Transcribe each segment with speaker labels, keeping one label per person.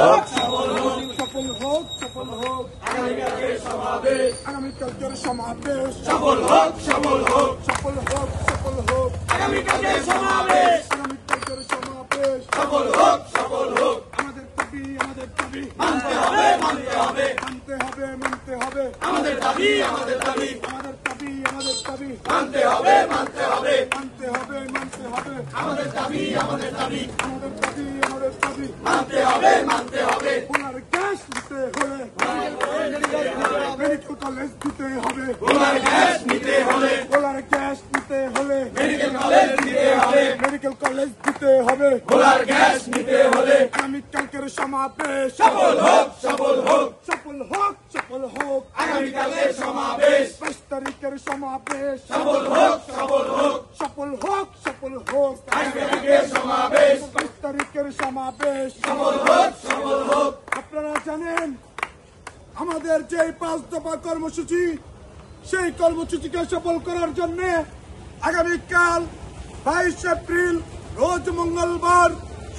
Speaker 1: হোক, সফল হোক, সফল হোক, সফল হোক আগামীকালকের সমাবেশ, আগামীকালকের সমাবেশ সফল হোক, সফল হোক, সফল হোক, সফল হোক আগামীকালকের সমাবেশ, আগামীকালকের সমাবেশ সফল হোক, সফল হোক আমাদের দাবি মানতে হবে, মানতে হবে, মানতে হবে, মানতে হবে আমাদের দাবি, আমাদের দাবি, আমাদের দাবি, আমাদের দাবি মানতে হবে, মানতে হবে, মানতে হবে, মানতে হবে আমাদের দাবি, আমাদের দাবি, আমাদের দাবি, আমাদের দাবি মানতে হবে, মানতে হবে ভোলার গ্যাস দিতে হলে মেডিকেল কলেজ দিতে হবে, ভোলার গ্যাস নিতে হলে, ভোলার গ্যাস নিতে হলে মেডিকেল কলেজ দিতে হবে, মেডিকেল কলেজ দিতে হবে ভোলার গ্যাস নিতে হলে আগামীকালকের সমাবেশ সফল হোক, সফল হোক, সফল হোক, সফল হোক আগামীকালকের সমাবেশ 5 তারিখের সমাবেশ সফল হোক, সফল হোক, সফল হোক, সফল হোক আগামীকালকের সমাবেশ 5 তারিখের সমাবেশ সফল হোক, সফল হোক আপনারা জানেন আমাদের যে 5 দফা কর্মসূচি, সেই কর্মসূচিকে সফল করার জন্য আগামীকাল 22 এপ্রিল রোজ মঙ্গলবার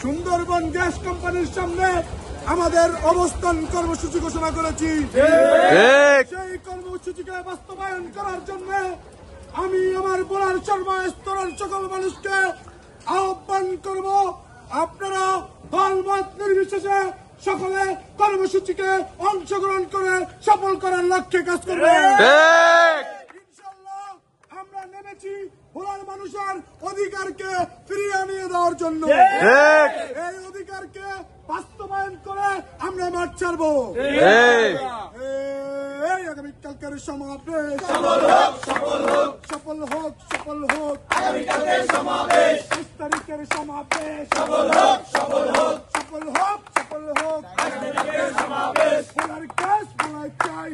Speaker 1: সুন্দরবন গ্যাস কোম্পানির সামনে আমাদের অবস্থান কর্মসূচি ঘোষণা করেছি। সেই কর্মসূচিকে বাস্তবায়ন করার জন্য আমি আমার বলার সর্বস্তরের সকল মানুষকে আহ্বান করব, আপনারা দলমত নির্বিশেষে সকলে কর্মসূচিকে অংশগ্রহণ করে সফল করার লক্ষ্যে কাজ করবেন। ইনশাআল্লাহ আমরা নেমেছি ভোলার মানুষের অধিকারকে ফিরিয়ে আনিয়ে দেওয়ার জন্য। এই অধিকারকে বাস্তবায়ন করে আমরা মাঠ ছাড়বো। আগামীকালকের সমাবেশ সফল হোক, সফল হোক, সফল হোক, সফল হোক আগামীকালকের সমাবেশ 5 তারিখের সমাবেশ সফল হোক, সফল হোক, সফল হোক, সফল হোক আগামীকালকের সমাবেশ ভোলার গ্যাস ভোলায় চাই,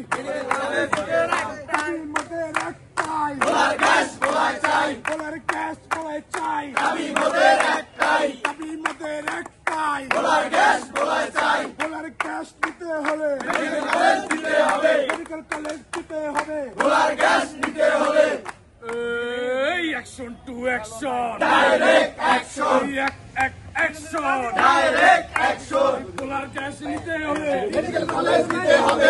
Speaker 1: দাবি মোদের একটাই, ভোলার গ্যাস ভোলায় চাই, ভোলার গ্যাস ভোলায় চাই, দাবি মোদের একটাই, দাবি মোদের একটাই, ভোলার গ্যাস ভোলায় চাই, ভোলার গ্যাস দিতে হলে মেডিকেল কলেজ দিতে হবে, মেডিকেল কলেজ দিতে হবে, ভোলার গ্যাস নিতে হলে action to action, direct action, action, direct action, ভোলার গ্যাস নিতে হবে, মেডিকেল কলেজ দিতে হবে।